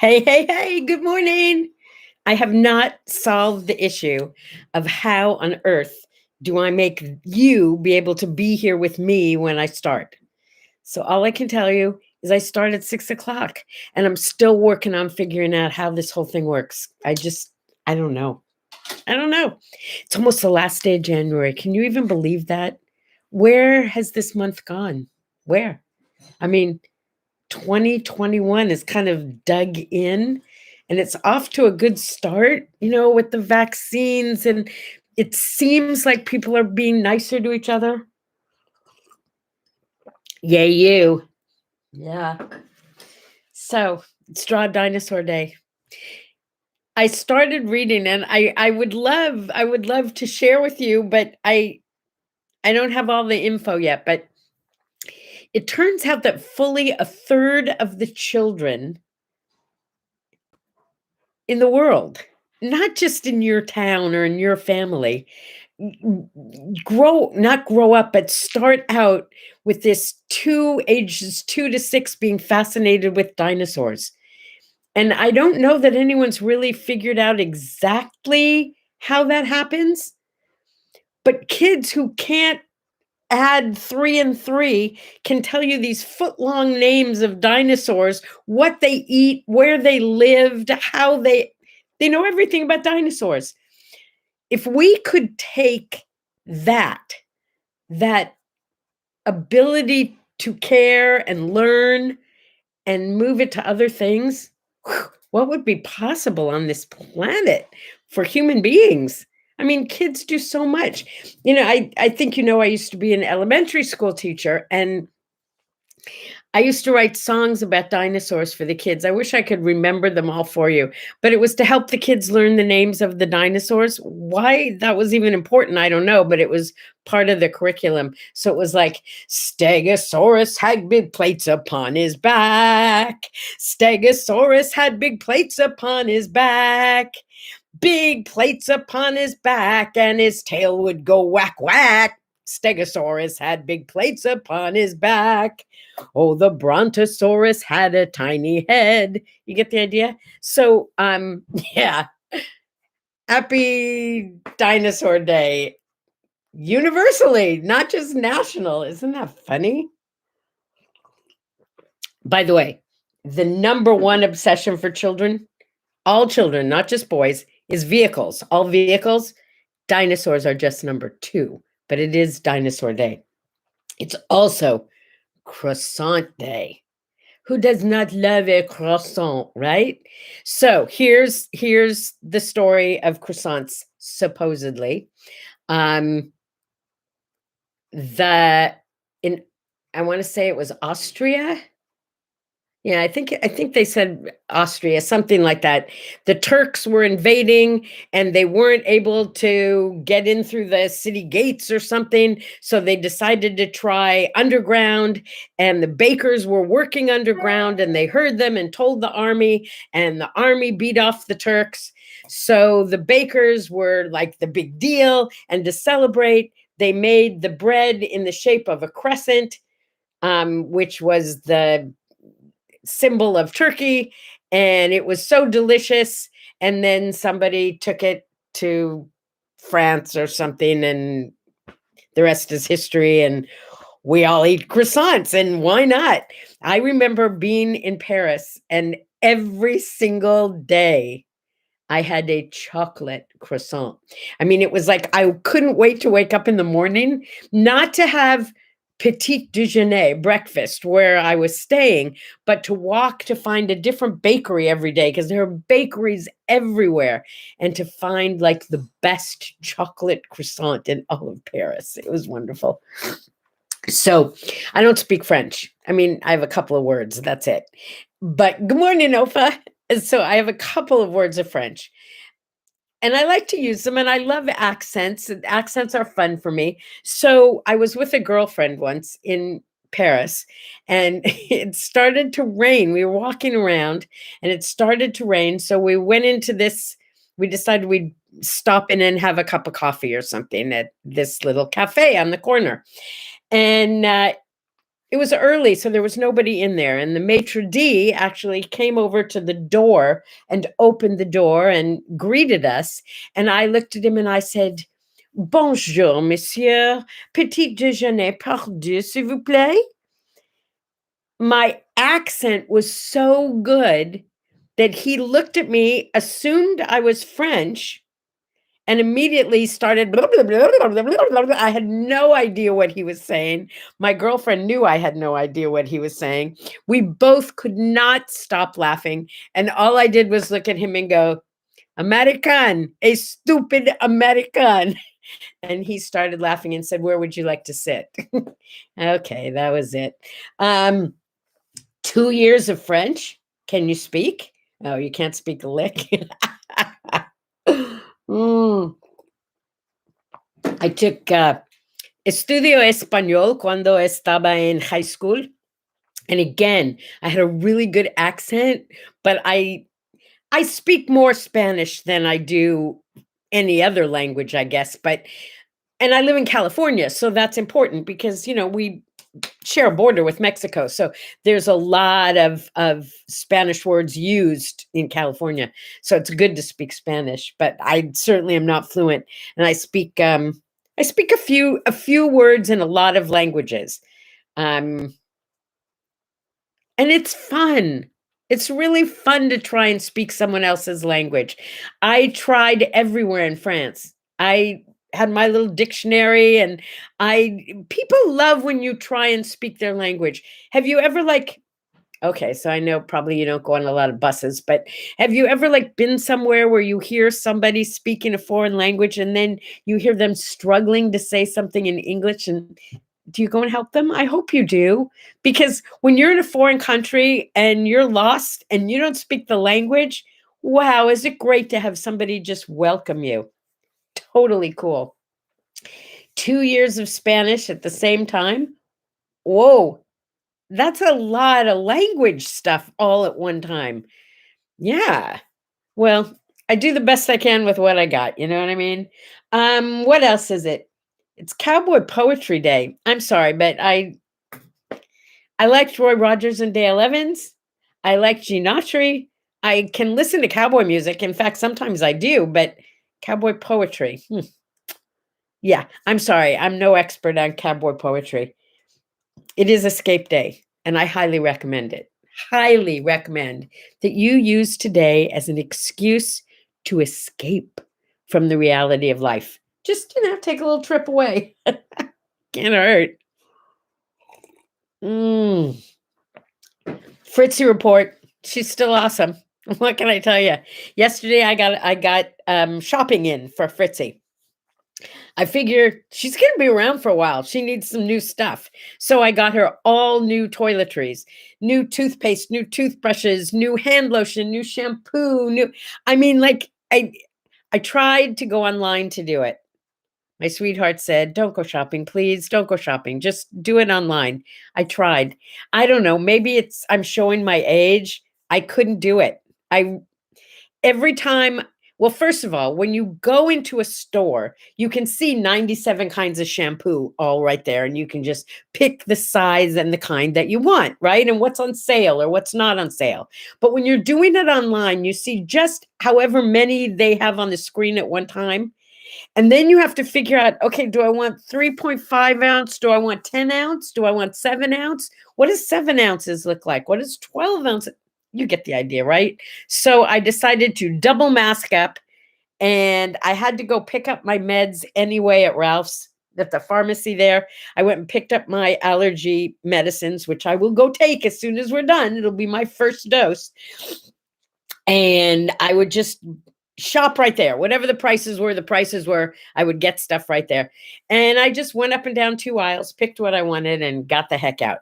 Hey, hey, hey, good morning. I have not solved the issue of how on earth do I make you be able to be here with me when I start. So all I can tell you is I start at 6 o'clock and I'm still working on figuring out how this whole thing works. I don't know. I don't know. It's almost the last day of January. Can you even believe that? Where has this month gone? Where? I mean, 2021 is kind of dug in and it's off to a good start, with the vaccines. And it seems like people are being nicer to each other. Yay, you. Yeah. So it's Draw Dinosaur Day. I started reading and I would love to share with you, but I don't have all the info yet, but it turns out that fully a third of the children in the world, not just in your town or in your family, not grow up, but start out with this ages 2 to 6 being fascinated with dinosaurs. And I don't know that anyone's really figured out exactly how that happens, but kids who can't add 3 and 3 can tell you these foot-long names of dinosaurs, what they eat, where they lived, how they know everything about dinosaurs. If we could take that ability to care and learn and move it to other things, what would be possible on this planet for human beings? I mean, kids do so much. I think I used to be an elementary school teacher, and I used to write songs about dinosaurs for the kids. I wish I could remember them all for you, but it was to help the kids learn the names of the dinosaurs. Why that was even important, I don't know, but it was part of the curriculum. So it was like, Stegosaurus had big plates upon his back. Stegosaurus had big plates upon his back. Big plates upon his back, and his tail would go whack, whack. Stegosaurus had big plates upon his back. Oh, the Brontosaurus had a tiny head. You get the idea? So, yeah. Happy Dinosaur Day. Universally, not just national. Isn't that funny? By the way, the number one obsession for children, all children, not just boys, is vehicles. All vehicles. Dinosaurs are just number 2, but it is Dinosaur Day. It's also Croissant Day. Who does not love a croissant, right? So here's the story of croissants, supposedly. Um, the in I want to say it was Austria. Yeah, I think they said Austria, something like that. The Turks were invading and they weren't able to get in through the city gates or something, so they decided to try underground, and the bakers were working underground and they heard them and told the army, and the army beat off the Turks. So the bakers were like the big deal, and to celebrate, they made the bread in the shape of a crescent, which was the symbol of Turkey, and it was so delicious. And then somebody took it to France or something, and the rest is history. And we all eat croissants, and why not? I remember being in Paris, and every single day I had a chocolate croissant. I mean, it was like I couldn't wait to wake up in the morning, not to have petit déjeuner, breakfast, where I was staying, but to walk to find a different bakery every day, because there are bakeries everywhere, and to find like the best chocolate croissant in all of Paris. It was wonderful. So I don't speak French. I mean, I have a couple of words, that's it. But good morning, Ofa. So I have a couple of words of French, and I like to use them, and I love accents. And accents are fun for me. So I was with a girlfriend once in Paris, and it started to rain. We were walking around and it started to rain. So we went into this, we decided we'd stop in and have a cup of coffee or something at this little cafe on the corner. And it was early, so there was nobody in there, and the maitre d' actually came over to the door and opened the door and greeted us, and I looked at him and I said, "Bonjour, monsieur. Petit déjeuner perdu, s'il vous plaît?" My accent was so good that he looked at me, assumed I was French, and immediately started blah, blah, blah, blah, blah, blah, blah. I had no idea what he was saying. My girlfriend knew I had no idea what he was saying. We both could not stop laughing, and all I did was look at him and go, "American, a stupid American." And he started laughing and said, "Where would you like to sit?" Okay, that was it. 2 years of French. Can you speak? Oh, you can't speak a lick. Mm. I took estudio español cuando estaba en high school. And again, I had a really good accent, but I speak more Spanish than I do any other language, I guess. But and I live in California, so that's important because we share a border with Mexico. So there's a lot of Spanish words used in California. So it's good to speak Spanish, but I certainly am not fluent. And I speak a few words in a lot of languages. Um, and it's fun. It's really fun to try and speak someone else's language. I tried everywhere in France. I had my little dictionary and I people love when you try and speak their language. Have you ever okay, so I know probably you don't go on a lot of buses, but have you ever been somewhere where you hear somebody speaking a foreign language and then you hear them struggling to say something in English, and do you go and help them? I hope you do. Because when you're in a foreign country and you're lost and you don't speak the language, wow, is it great to have somebody just welcome you? Totally cool. 2 years of Spanish at the same time. Whoa, that's a lot of language stuff all at one time. Yeah. Well, I do the best I can with what I got. You know what I mean? What else is it? It's Cowboy Poetry Day. I'm sorry, but I liked Roy Rogers and Dale Evans. I like Gene Autry. I can listen to cowboy music. In fact, sometimes I do, but cowboy poetry. Yeah, I'm sorry. I'm no expert on cowboy poetry. It is Escape Day, and I highly recommend it. Highly recommend that you use today as an excuse to escape from the reality of life. Just, take a little trip away. Can't hurt. Mm. Fritzy report. She's still awesome. What can I tell you? Yesterday I got shopping in for Fritzy. I figure she's going to be around for a while. She needs some new stuff. So I got her all new toiletries, new toothpaste, new toothbrushes, new hand lotion, new shampoo, new I mean I tried to go online to do it. My sweetheart said, "Don't go shopping, please. Don't go shopping. Just do it online." I tried. I don't know. Maybe I'm showing my age. I couldn't do it. I every time well, first of all, when you go into a store, you can see 97 kinds of shampoo all right there, and you can just pick the size and the kind that you want, right? And what's on sale or what's not on sale. But when you're doing it online, you see just however many they have on the screen at one time. And then you have to figure out, okay, do I want 3.5 ounce? Do I want 10 ounce? Do I want 7 ounce? What does 7 ounces look like? What does 12 ounces? You get the idea, right? So I decided to double mask up, and I had to go pick up my meds anyway at Ralph's, at the pharmacy there. I went and picked up my allergy medicines, which I will go take as soon as we're done. It'll be my first dose. And I would just shop right there. Whatever the prices were, I would get stuff right there. And I just went up and down 2 aisles, picked what I wanted, and got the heck out.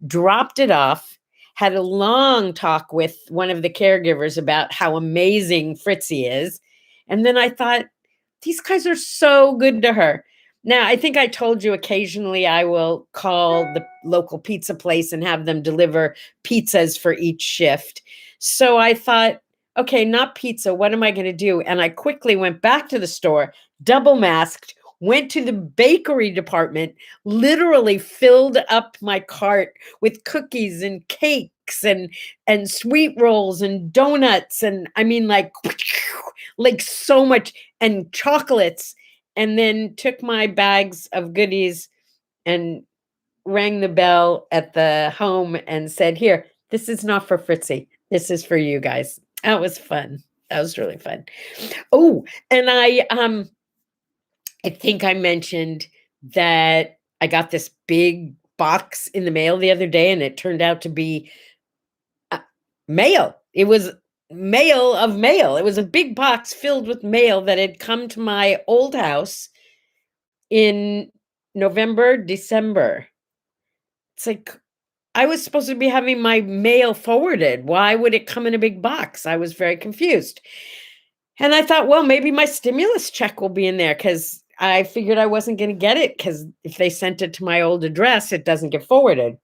Dropped it off, had a long talk with one of the caregivers about how amazing Fritzi is. And then I thought, these guys are so good to her. Now, I think I told you occasionally I will call the local pizza place and have them deliver pizzas for each shift. So I thought, okay, not pizza. What am I going to do? And I quickly went back to the store, double masked, went to the bakery department, literally filled up my cart with cookies and cakes and sweet rolls and donuts, and I mean like so much, and chocolates, and then took my bags of goodies and rang the bell at the home and said, "Here, this is not for Fritzy. This is for you guys." That was fun. That was really fun. Oh, and I think I mentioned that I got this big box in the mail the other day, and it turned out to be mail. It was mail of mail. It was a big box filled with mail that had come to my old house in November, December. It's like I was supposed to be having my mail forwarded. Why would it come in a big box? I was very confused. And I thought, well, maybe my stimulus check will be in there, because I figured I wasn't going to get it, because if they sent it to my old address, it doesn't get forwarded.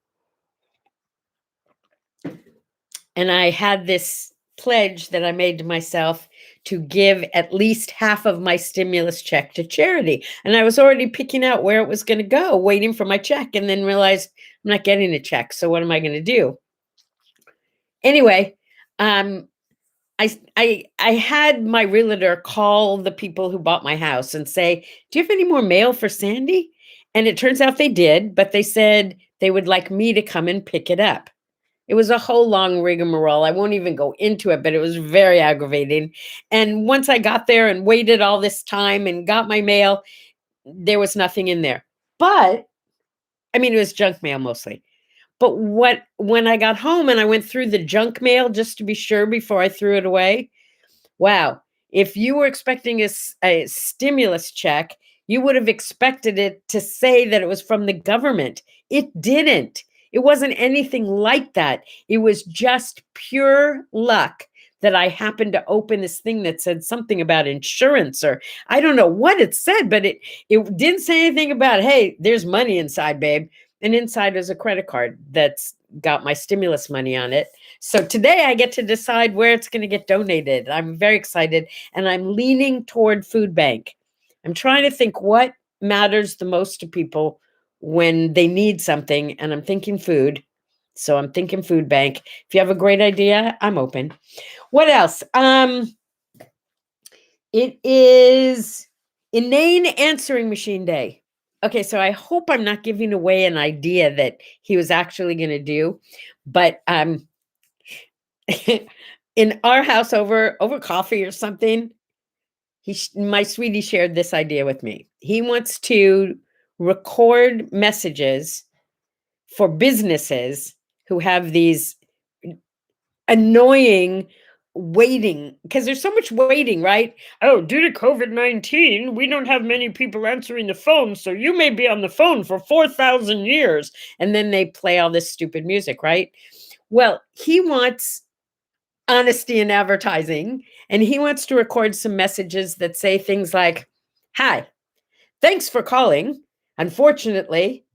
And I had this pledge that I made to myself to give at least half of my stimulus check to charity. And I was already picking out where it was going to go, waiting for my check, and then realized I'm not getting a check. So what am I going to do? Anyway, I had my realtor call the people who bought my house and say, "Do you have any more mail for Sandy?" And it turns out they did, but they said they would like me to come and pick it up. It was a whole long rigmarole. I won't even go into it, but it was very aggravating. And once I got there and waited all this time and got my mail, there was nothing in there. But I mean, it was junk mail mostly. But when I got home and I went through the junk mail just to be sure before I threw it away, wow. If you were expecting a stimulus check, you would have expected it to say that it was from the government. It didn't. It wasn't anything like that. It was just pure luck that I happened to open this thing that said something about insurance, or I don't know what it said, but it didn't say anything about, hey, there's money inside, babe. And inside is a credit card that's got my stimulus money on it. So today I get to decide where it's going to get donated. I'm very excited, and I'm leaning toward food bank. I'm trying to think what matters the most to people when they need something, and I'm thinking food. So I'm thinking food bank. If you have a great idea, I'm open. What else? It is Inane Answering Machine Day. Okay, so I hope I'm not giving away an idea that he was actually going to do, but in our house over coffee or something, my sweetie shared this idea with me. He wants to record messages for businesses who have these annoying waiting, because there's so much waiting, right? Oh, due to COVID-19, we don't have many people answering the phone, so you may be on the phone for 4,000 years. And then they play all this stupid music, right? Well, he wants honesty in advertising, and he wants to record some messages that say things like, "Hi, thanks for calling. Unfortunately,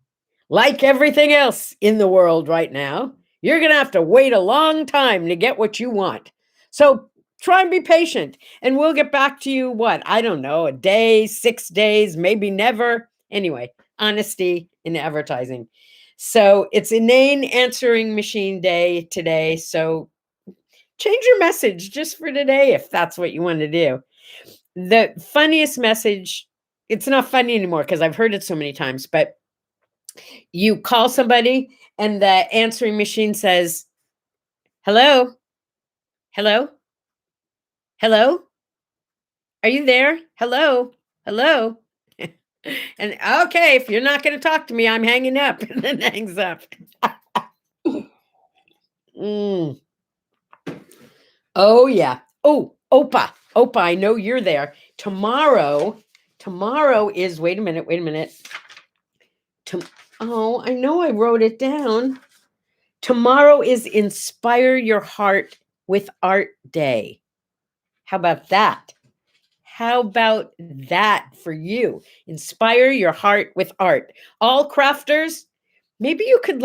like everything else in the world right now, you're going to have to wait a long time to get what you want. So try and be patient, and we'll get back to you, what? I don't know, a day, 6 days, maybe never." Anyway, honesty in advertising. So it's Inane Answering Machine Day today. So change your message just for today if that's what you want to do. The funniest message, it's not funny anymore because I've heard it so many times, but you call somebody and the answering machine says, "Hello? Hello? Hello? Are you there? Hello? Hello?" And okay, if you're not going to talk to me, I'm hanging up, and then hangs up. Mm. Oh yeah. Oh, Opa. Opa, I know you're there. Tomorrow is, wait a minute. Oh, I know I wrote it down. Tomorrow is Inspire Your Heart with Art Day. How about that? How about that for you? Inspire your heart with art. All crafters, maybe you could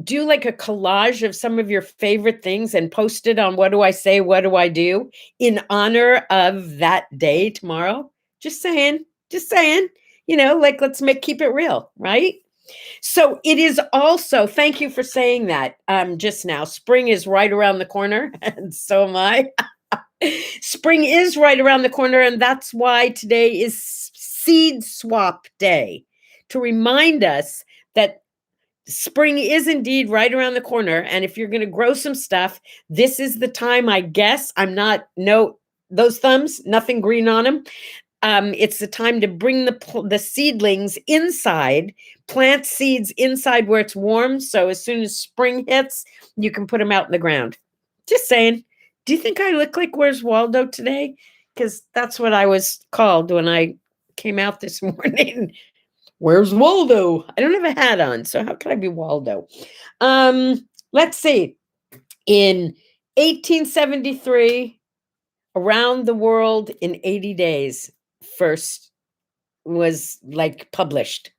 do like a collage of some of your favorite things and post it on What Do I Say, What Do I Do in honor of that day tomorrow. Just saying, just saying. Like let's keep it real, right? So it is also, thank you for saying that just now. Spring is right around the corner, and so am I. Spring is right around the corner, and that's why today is Seed Swap Day, to remind us that spring is indeed right around the corner. And if you're going to grow some stuff, this is the time, I guess. I'm not, no, those thumbs, nothing green on them. It's the time to bring the seedlings inside, plant seeds inside where it's warm. So as soon as spring hits, you can put them out in the ground. Just saying. Do you think I look like Where's Waldo today? Because that's what I was called when I came out this morning. Where's Waldo? I don't have a hat on, so how could I be Waldo? Let's see. In 1873, Around the World in 80 Days first was published.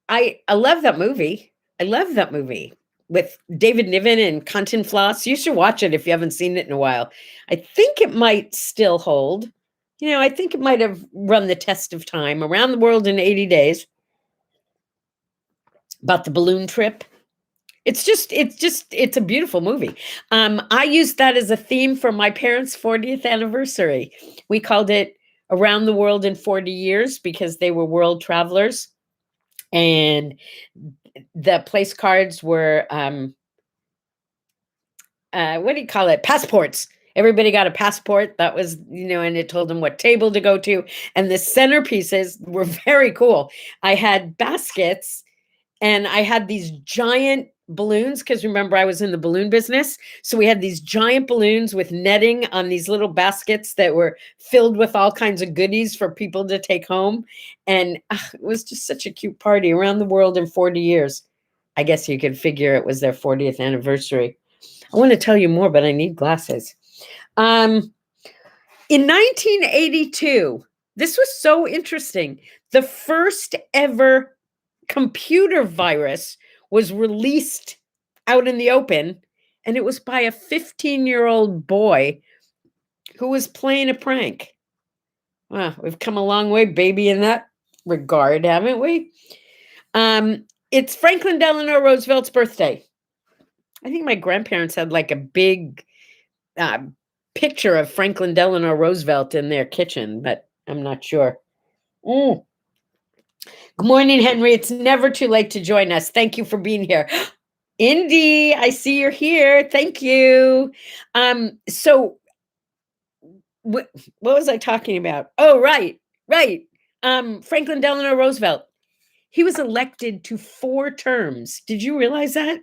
I love that movie. I love that movie with David Niven and Cantinflas. You should watch it if you haven't seen it in a while. I think it might still hold. I think it might have run the test of time. Around the World in 80 Days. About the balloon trip. It's a beautiful movie. I used that as a theme for my parents' 40th anniversary. We called it Around the World in 40 Years because they were world travelers. And the place cards were, what do you call it? Passports. Everybody got a passport. That was, and it told them what table to go to. And the centerpieces were very cool. I had baskets and I had these giant balloons because remember I was in the balloon business. So we had these giant balloons with netting on these little baskets that were filled with all kinds of goodies for people to take home. And it was just such a cute party. Around the World in 40 years. I guess you could figure it was their 40th anniversary. I want to tell you more, but I need glasses. In 1982, this was so interesting. The first ever computer virus was released out in the open, and it was by a 15-year-old boy who was playing a prank. Wow, we've come a long way, baby, in that regard, haven't we? It's Franklin Delano Roosevelt's birthday. I think my grandparents had a big picture of Franklin Delano Roosevelt in their kitchen, but I'm not sure. Good morning, Henry. It's never too late to join us. Thank you for being here. Indy, I see you're here. Thank you. So what was I talking about? Oh, right. Franklin Delano Roosevelt. He was elected to 4 terms. Did you realize that?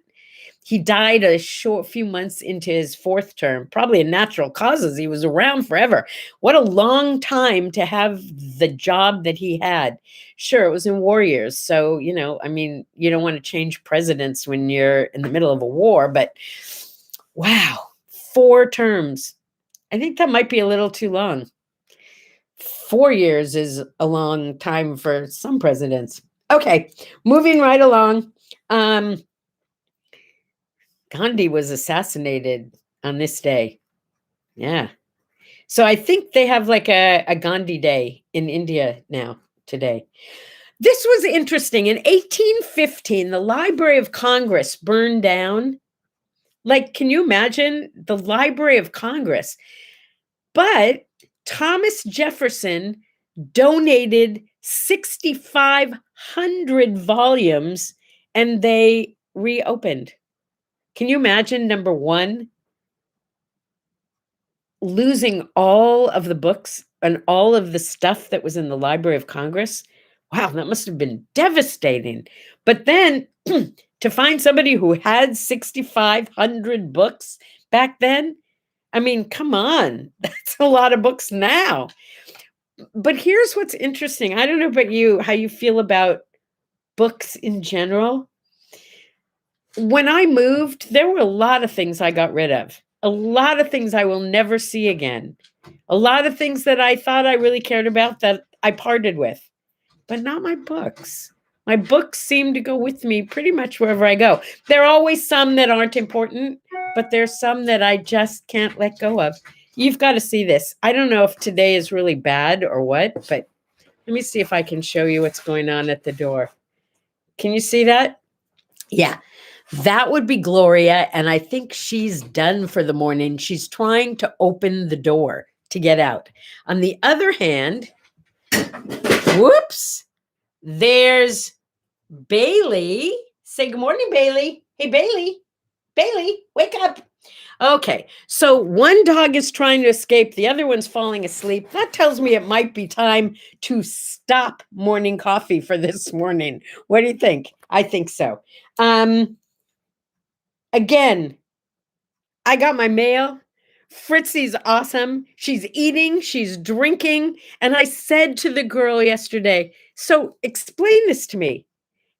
He died a few months into his 4th term, probably in natural causes. He was around forever. What a long time to have the job that he had. Sure, it was in war years. So, you don't want to change presidents when you're in the middle of a war, but wow, 4 terms. I think that might be a little too long. 4 years is a long time for some presidents. Okay, moving right along. Gandhi was assassinated on this day. Yeah. So I think they have a Gandhi Day in India now today. This was interesting. In 1815, the Library of Congress burned down. Can you imagine the Library of Congress? But Thomas Jefferson donated 6,500 volumes and they reopened. Can you imagine, number one, losing all of the books and all of the stuff that was in the Library of Congress? Wow, that must have been devastating. But then to find somebody who had 6,500 books back then, I mean, come on, that's a lot of books now. But here's what's interesting. I don't know about you, how you feel about books in general. When I moved, there were a lot of things I got rid of. A lot of things I will never see again. A lot of things that I thought I really cared about that I parted with. But not my books. My books seem to go with me pretty much wherever I go. There are always some that aren't important, but there's some that I just can't let go of. You've got to see this. I don't know if today is really bad or what, but Let me see if I can show you what's going on at the door. Can you see that? Yeah, that would be Gloria. And I think she's done for the morning. She's trying to open the door to get out. On the other hand, whoops, there's Bailey. Say good morning, Bailey. Hey, Bailey. Bailey, wake up. Okay, so one dog is trying to escape, the other one's falling asleep. That tells me it might be time to stop morning coffee for this morning. What do you think? I think so. Again, I got my mail. Fritzy's awesome. She's eating, she's drinking. And I said to the girl yesterday, so explain this to me.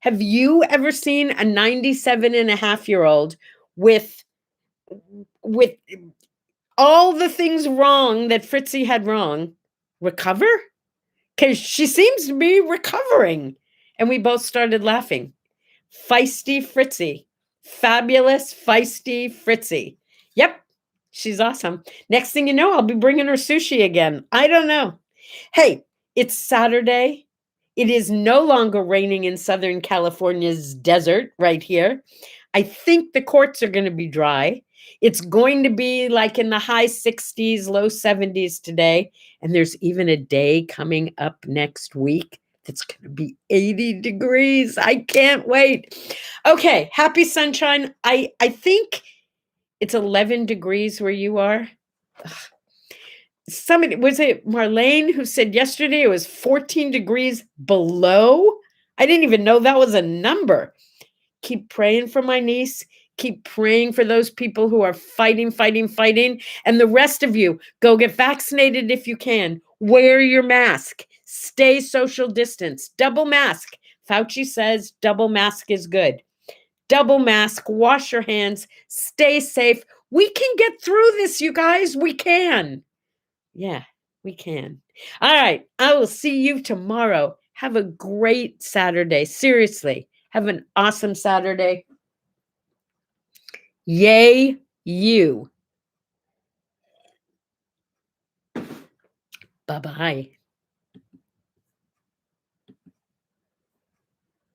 Have you ever seen a 97-and-a-half-year-old with with all the things wrong that Fritzi had wrong recover? Because she seems to be recovering. And we both started laughing. Feisty Fritzi. Fabulous, feisty Fritzi. Yep, she's awesome. Next thing you know, I'll be bringing her sushi again. I don't know. Hey, it's Saturday. It is no longer raining in Southern California's desert right here. I think the courts are going to be dry. It's going to be like in the high 60s, low 70s today. And there's even a day coming up next week that's going to be 80 degrees. I can't wait. Okay, happy sunshine. I think it's 11 degrees where you are. Ugh. Somebody, was it Marlene who said yesterday it was 14 degrees below? I didn't even know that was a number. Keep praying for my niece. Keep praying for those people who are fighting. And the rest of you, go get vaccinated if you can. Wear your mask. Stay social distance. Double mask. Fauci says double mask is good. Double mask. Wash your hands. Stay safe. We can get through this, you guys. We can. Yeah, we can. All right. I will see you tomorrow. Have a great Saturday. Seriously. Have an awesome Saturday. Yay, you. Bye-bye.